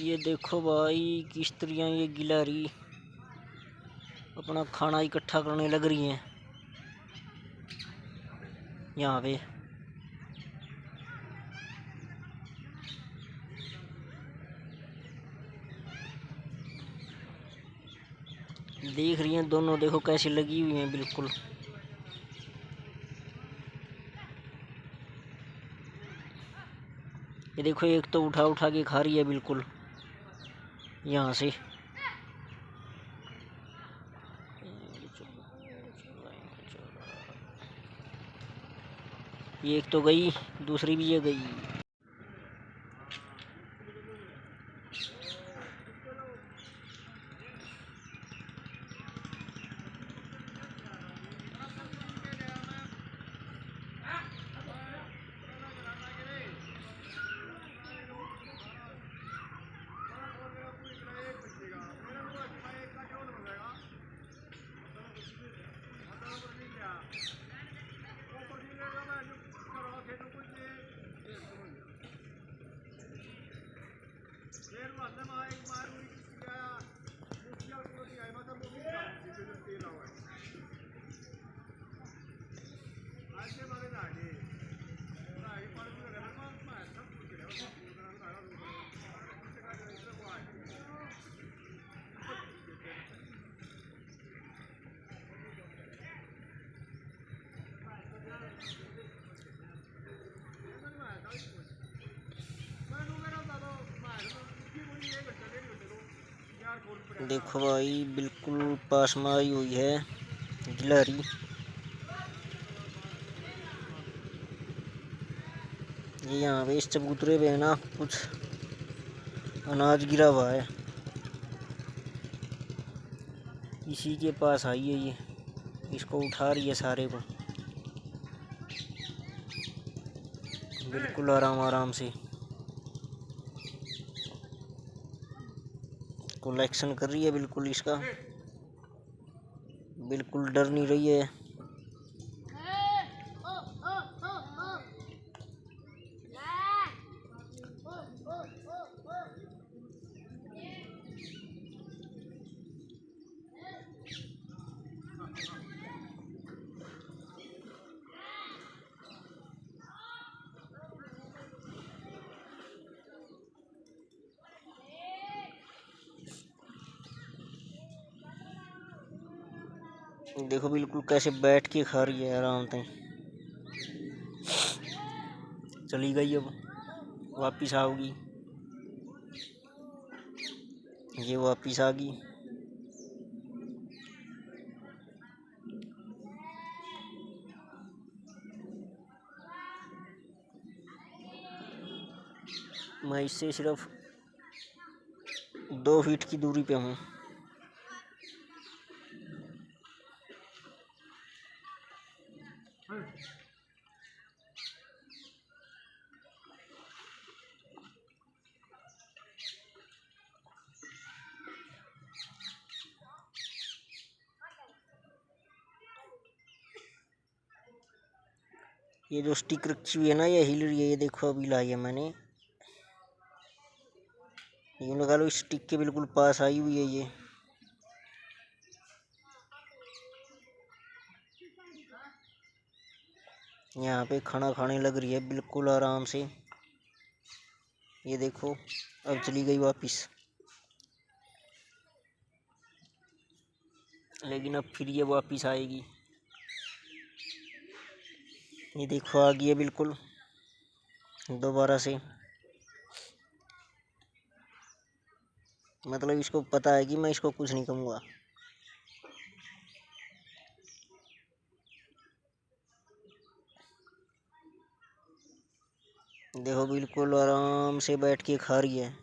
ये देखो भाई किस तरह ये गिलहरी अपना खाना इकट्ठा करने लग रही हैं यहाँ पे। देख रही हैं दोनों, देखो कैसी लगी हुई हैं बिल्कुल। ये देखो एक तो उठा उठा के खा रही है बिल्कुल यहाँ से। ये एक तो गई, दूसरी भी ये गई। देखो भाई बिल्कुल पास में आई हुई है गिलहरी। ये यहाँ पे इस चबूतरे पे है ना, कुछ अनाज गिरा हुआ है, इसी के पास आई है ये। इसको उठा रही है सारे को बिल्कुल आराम आराम से। कलेक्शन कर रही है बिल्कुल इसका, बिल्कुल डर नहीं रही है। देखो बिल्कुल कैसे बैठ के खा रही है आराम से। चली गई, अब वापिस आओगी। ये वापिस आ गई। मैं इससे सिर्फ 2 फीट की दूरी पे हूँ। ये जो स्टिक रखी हुई है ना, ये हिल रही है। ये देखो अभी लाई है मैंने। यूँ लगा लो स्टिक के बिल्कुल पास आई हुई है ये। यहाँ पे खाना खाने लग रही है बिल्कुल आराम से। ये देखो अब चली गई वापिस, लेकिन अब फिर ये वापिस आएगी। ये देखो आ गई है बिल्कुल दोबारा से। मतलब इसको पता है कि मैं इसको कुछ नहीं कहूँगा। देखो बिल्कुल आराम से बैठ के खा रही है,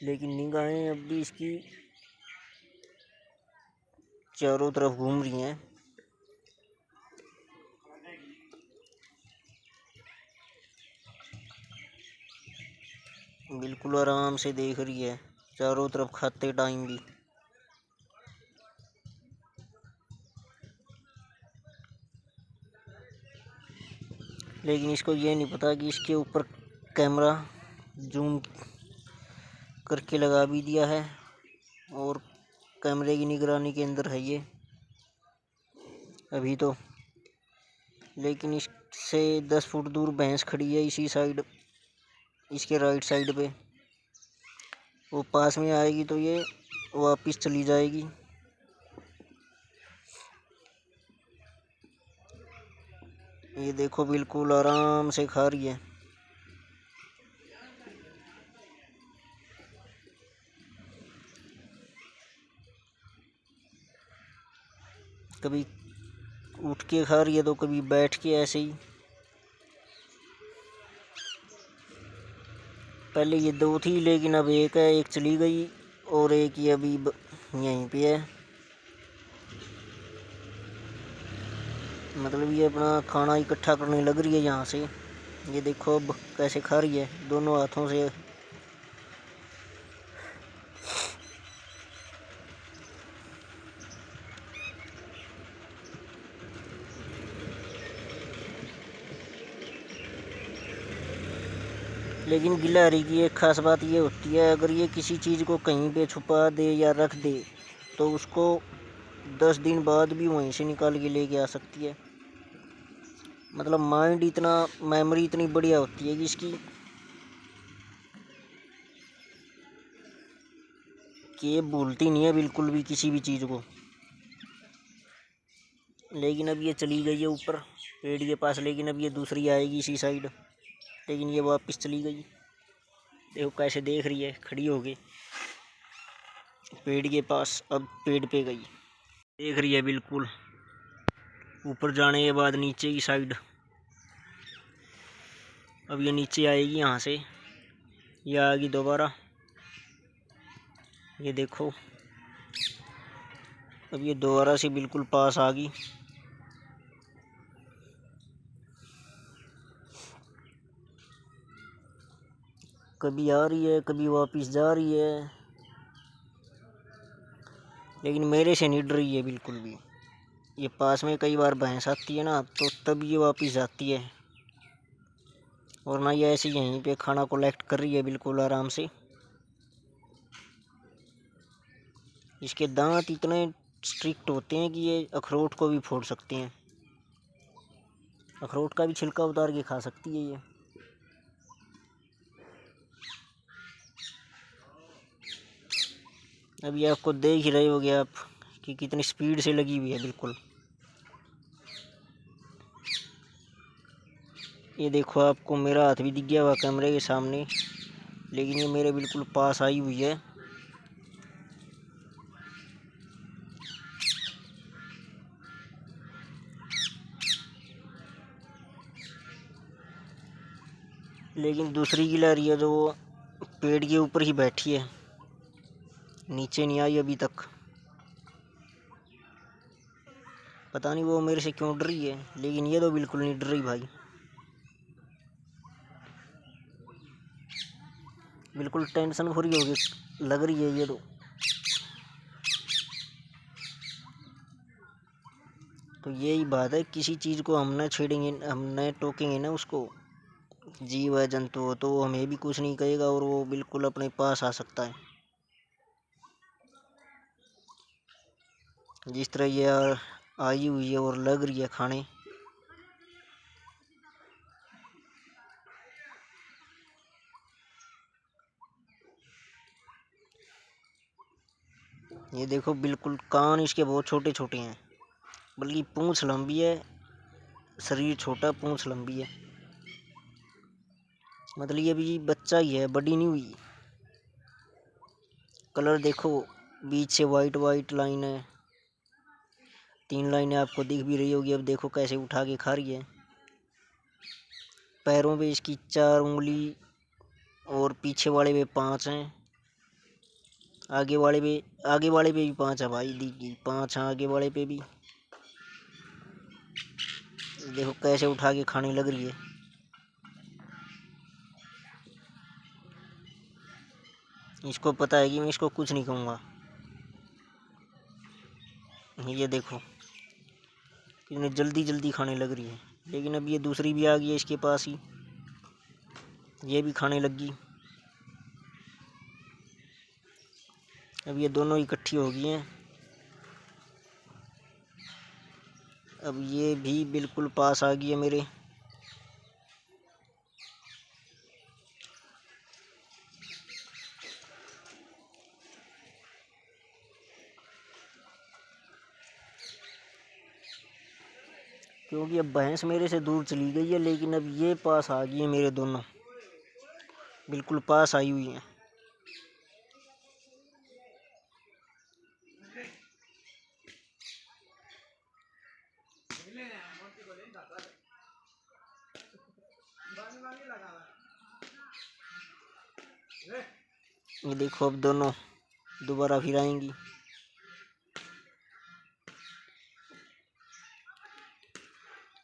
लेकिन निगाहें अब भी इसकी चारों तरफ घूम रही हैं। बिल्कुल आराम से देख रही है चारों तरफ खाते टाइम भी। लेकिन इसको ये नहीं पता कि इसके ऊपर कैमरा जूम करके लगा भी दिया है और कैमरे की निगरानी के अंदर है ये अभी तो। लेकिन इससे 10 फुट दूर भैंस खड़ी है इसी साइड, इसके राइट साइड पे। वो पास में आएगी तो ये वापस चली जाएगी। ये देखो बिल्कुल आराम से खा रही है। कभी उठ के खा रही है तो कभी बैठ के ऐसे ही। पहले ये 2 थी लेकिन अब एक है, एक चली गई और एक ये अभी यहीं पे है। मतलब ये अपना खाना इकट्ठा करने लग रही है यहाँ से। ये देखो अब कैसे खा रही है दोनों हाथों से। लेकिन गिलहरी की एक खास बात ये होती है, अगर ये किसी चीज़ को कहीं पे छुपा दे या रख दे तो उसको 10 दिन बाद भी वहीं से निकाल के लेके आ सकती है। मतलब माइंड इतना, मेमोरी इतनी बढ़िया होती है कि इसकी, कि ये भूलती नहीं है बिल्कुल भी किसी भी चीज़ को। लेकिन अब ये चली गई है ऊपर पेड़ के पास, लेकिन अब ये दूसरी आएगी इसी साइड। लेकिन ये वापस चली गई। देखो कैसे देख रही है खड़ी होके पेड़ के पास। अब पेड़ पे गई, देख रही है बिल्कुल ऊपर जाने के बाद नीचे की साइड। अब ये नीचे आएगी यहाँ से, ये आएगी दोबारा। ये देखो अब ये दोबारा से बिल्कुल पास आ गई। कभी आ रही है कभी वापस जा रही है, लेकिन मेरे से नहीं डर रही है बिल्कुल भी। ये पास में कई बार भैंस आती है ना तो तब ये वापस जाती है, और ना ये ऐसे यहीं पे खाना कलेक्ट कर रही है बिल्कुल आराम से। इसके दांत इतने स्ट्रिक्ट होते हैं कि ये अखरोट को भी फोड़ सकते हैं। अखरोट का भी छिलका उतार के खा सकती है ये। अभी आपको देख ही रहे होगे आप कि कितनी स्पीड से लगी हुई है बिल्कुल। ये देखो आपको मेरा हाथ भी दिख गया हुआ कैमरे के सामने, लेकिन ये मेरे बिल्कुल पास आई हुई है। लेकिन दूसरी गिलहरी है जो पेड़ के ऊपर ही बैठी है, नीचे नहीं आई अभी तक। पता नहीं वो मेरे से क्यों डर रही है, लेकिन ये तो बिल्कुल नहीं डर रही भाई। बिल्कुल टेंशन फ्री हो गई लग रही है ये तो यही बात है, किसी चीज़ को हम न छेड़ेंगे, हम न टोकेंगे ना उसको, जीव है जंतु हो, तो वो हमें भी कुछ नहीं कहेगा और वो बिल्कुल अपने पास आ सकता है। जिस तरह ये आई हुई है और लग रही है खाने। ये देखो बिल्कुल कान इसके बहुत छोटे छोटे हैं, बल्कि पूंछ लंबी है, शरीर छोटा पूंछ लंबी है। मतलब ये भी बच्चा ही है, बड़ी नहीं हुई। कलर देखो बीच से वाइट वाइट लाइन है, 3 लाइनें आपको दिख भी रही होगी। अब देखो कैसे उठा के खा रही है। पैरों पे इसकी 4 उंगली और पीछे वाले पे 5 हैं। आगे वाले पे भी 5 है भाई, दिख गई 5 है आगे वाले पे भी। देखो कैसे उठा के खाने लग रही है। इसको पता है कि मैं इसको कुछ नहीं कहूँगा। ये देखो कितनी जल्दी जल्दी खाने लग रही है। लेकिन अब ये दूसरी भी आ गई है इसके पास ही। ये भी खाने लगी। अब ये दोनों इकट्ठी हो गई हैं। अब ये भी बिल्कुल पास आ गई है मेरे। क्योंकि अब भैंस मेरे से दूर चली गई है, लेकिन अब ये पास आ गई है मेरे दोनों, बिल्कुल पास आई हुई हैं। ये देखो अब दोनों दोबारा फिर आएंगी।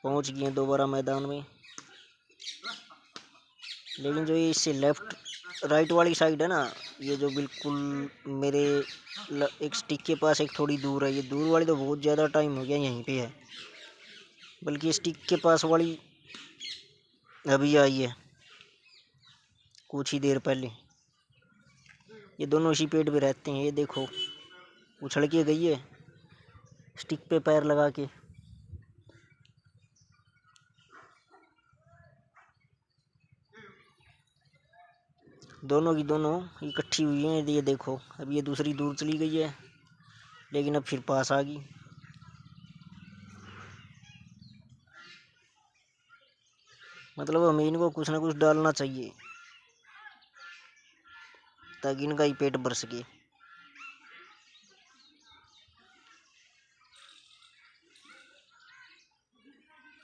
पहुंच गई हैं दोबारा मैदान में। लेकिन जो ये इससे लेफ्ट राइट वाली साइड है ना, ये जो बिल्कुल मेरे एक स्टिक के पास एक थोड़ी दूर है, ये दूर वाली तो बहुत ज़्यादा टाइम हो गया यहीं पे है, बल्कि स्टिक के पास वाली अभी आई है कुछ ही देर पहले। ये दोनों इसी पेड़ पे रहते हैं। ये देखो उछल के गई है स्टिक पे पैर लगा के। दोनों की दोनों इकट्ठी हुई हैं। ये देखो अब ये दूसरी दूर चली गई है, लेकिन अब फिर पास आ गई। मतलब हमें इनको कुछ ना कुछ डालना चाहिए ताकि इनका ही पेट भर सके।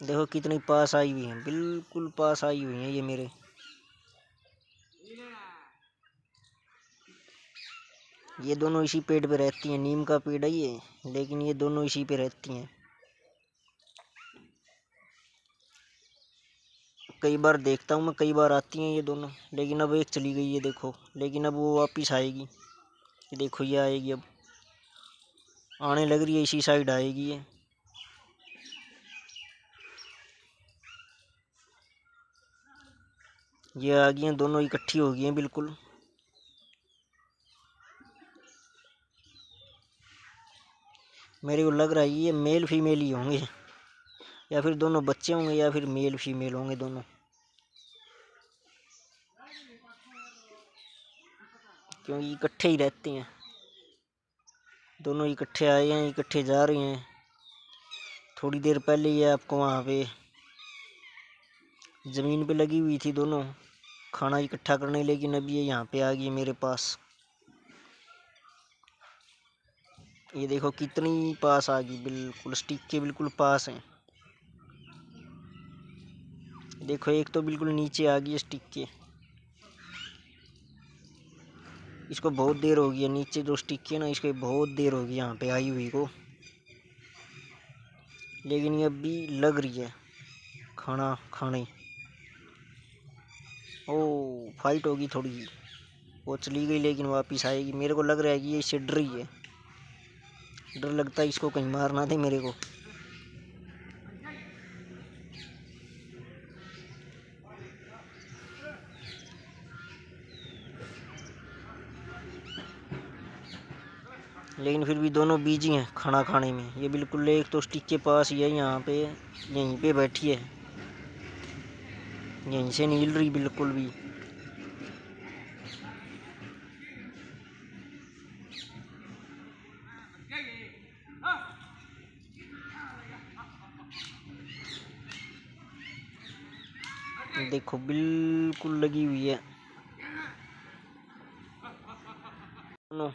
देखो कितनी पास आई हुई हैं, बिल्कुल पास आई हुई हैं ये मेरे। ये दोनों इसी पेड़ पे रहती हैं, नीम का पेड़ है ये, लेकिन ये दोनों इसी पे रहती हैं। कई बार देखता हूँ मैं, कई बार आती हैं ये दोनों, लेकिन अब एक चली गई है देखो, लेकिन अब वो वापिस आएगी। ये देखो ये आएगी, अब आने लग रही है, इसी साइड आएगी ये। ये आ गई हैं, दोनों इकट्ठी हो गई हैं बिल्कुल। मेरे को लग रहा है ये मेल फीमेल ही होंगे, या फिर दोनों बच्चे होंगे, या फिर मेल फीमेल होंगे दोनों, क्योंकि इकट्ठे ही रहते हैं। दोनों इकट्ठे आए हैं, इकट्ठे जा रहे हैं। थोड़ी देर पहले ये आपको वहाँ पे ज़मीन पे लगी हुई थी दोनों खाना इकट्ठा करने, लेकिन अब ये यहाँ पे आ गई मेरे पास। ये देखो कितनी पास आ गई, बिल्कुल स्टिक के बिल्कुल पास है। देखो एक तो बिल्कुल नीचे आ गई स्टिक के, इसको बहुत देर हो गई है नीचे जो स्टिक के ना, इसको बहुत देर हो गई यहाँ पे आई हुई को, लेकिन ये अभी लग रही है खाना खाने। ओ फाइट होगी थोड़ी, वो चली गई लेकिन वापस आएगी। मेरे को लग रहा है कि ये इससे डर रही है, डर लगता है इसको कहीं मार ना दे मेरे को। लेकिन फिर भी दोनों बिजी हैं खाना खाने में। ये बिल्कुल एक तो स्टिक के पास ही है यहाँ पे, यहीं पे बैठी है, यहीं से नहीं हिल रही बिल्कुल भी। देखो बिल्कुल लगी हुई है दोनों।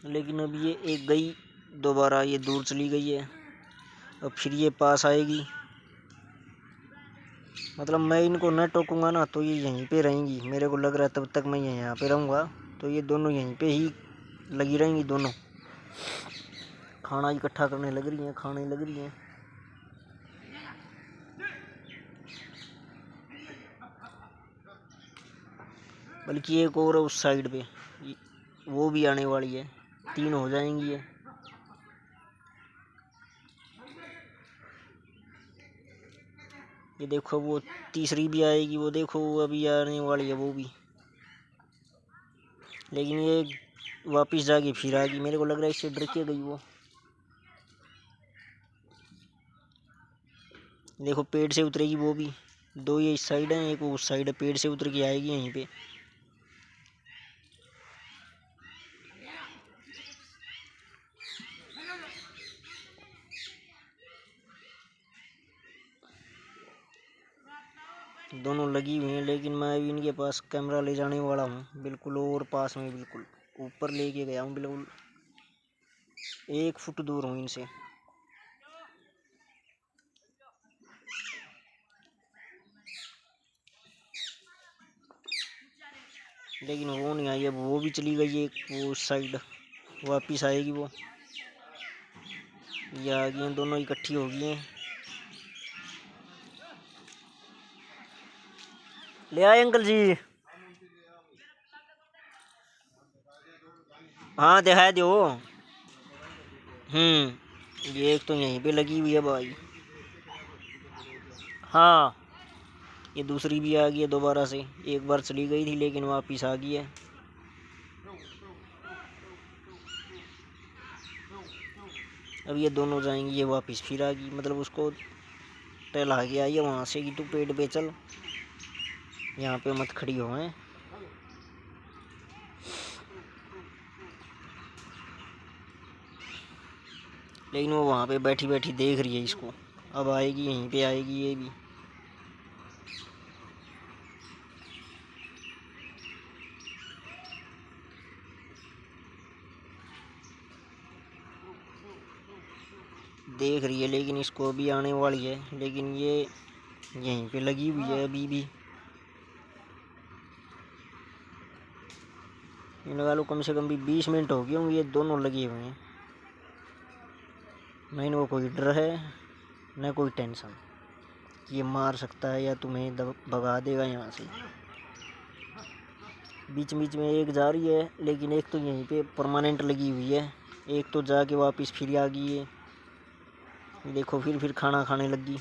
लेकिन अब ये एक गई, दोबारा ये दूर चली गई है, अब फिर ये पास आएगी। मतलब मैं इनको न टोकूंगा ना तो ये यहीं पे रहेंगी, मेरे को लग रहा है तब तक मैं यहाँ पे रहूँगा तो ये दोनों यहीं पे ही लगी रहेंगी। दोनों खाना इकट्ठा करने लग रही हैं, खाने लग रही हैं। बल्कि एक और है उस साइड पे, वो भी आने वाली है, 3 हो जाएंगी ये। ये देखो वो तीसरी भी आएगी, वो देखो अभी आने वाली है वो भी, लेकिन ये वापस जाके फिर आ गई। मेरे को लग रहा है इससे डर के गई वो। देखो पेड़ से उतरेगी वो भी, दो ये इस साइड है, एक उस साइड है, पेड़ से उतर के आएगी यहीं पे। दोनों लगी हुई हैं, लेकिन मैं अभी इनके पास कैमरा ले जाने वाला हूँ बिल्कुल, और पास में बिल्कुल ऊपर लेके गया हूँ, बिल्कुल 1 फुट दूर हूँ इनसे। लेकिन वो नहीं आई, अब वो भी चली गई एक वो उस साइड, वापिस आएगी वो। ये आ गई हैं, दोनों इकट्ठी हो गई हैं। ले आए अंकल जी। हाँ दिखा दो। ये एक तो यहीं पे लगी हुई है भाई। हाँ ये दूसरी भी आ गई है दोबारा से, एक बार चली गई थी लेकिन वापिस आ गई है। अब ये दोनों जाएंगी, ये वापस फिर आ गई, मतलब उसको टहला के आई है वहाँ से कि तू पेड़ पे चल, यहाँ पे मत खड़ी हो हैं। लेकिन वो वहाँ पे बैठी बैठी देख रही है इसको, अब आएगी यहीं पे आएगी ये भी। देख रही है लेकिन इसको अभी आने वाली है, लेकिन ये यहीं पे लगी हुई है अभी भी। ये लगा लो कम से कम भी 20 मिनट हो गए होंगे ये दोनों लगे हुए हैं। न इनको कोई डर है न कोई टेंशन कि ये मार सकता है या तुम्हें भगा देगा यहाँ से। बीच बीच में एक जा रही है, लेकिन एक तो यहीं पे परमानेंट लगी हुई है, एक तो जाके वापस फिर आ गई है। देखो फिर खाना खाने लगी।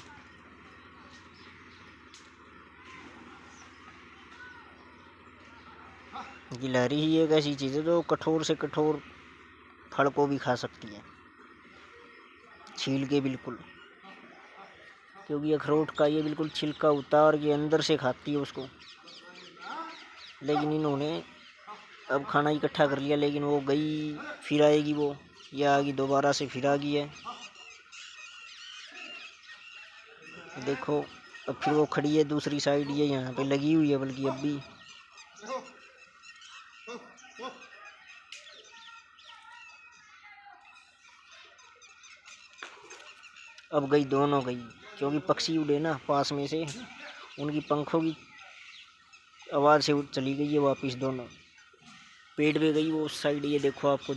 गिलहरी ही एक ऐसी चीज़ है जो कठोर से कठोर फल को भी खा सकती है छील के, बिल्कुल, क्योंकि अखरोट का ये बिल्कुल छिलका उतार के अंदर से खाती है उसको। लेकिन इन्होंने अब खाना इकट्ठा कर लिया, लेकिन वो गई फिर आएगी वो, या आ गई दोबारा से फिर आ गई है। देखो अब फिर वो खड़ी है दूसरी साइड, ये यहाँ पे लगी हुई है बल्कि अब भी। अब गई, दोनों गई, क्योंकि पक्षी उड़े ना पास में से, उनकी पंखों की आवाज़ से चली गई है वापस दोनों। पेड़ पे गई वो उस साइड, ये देखो आपको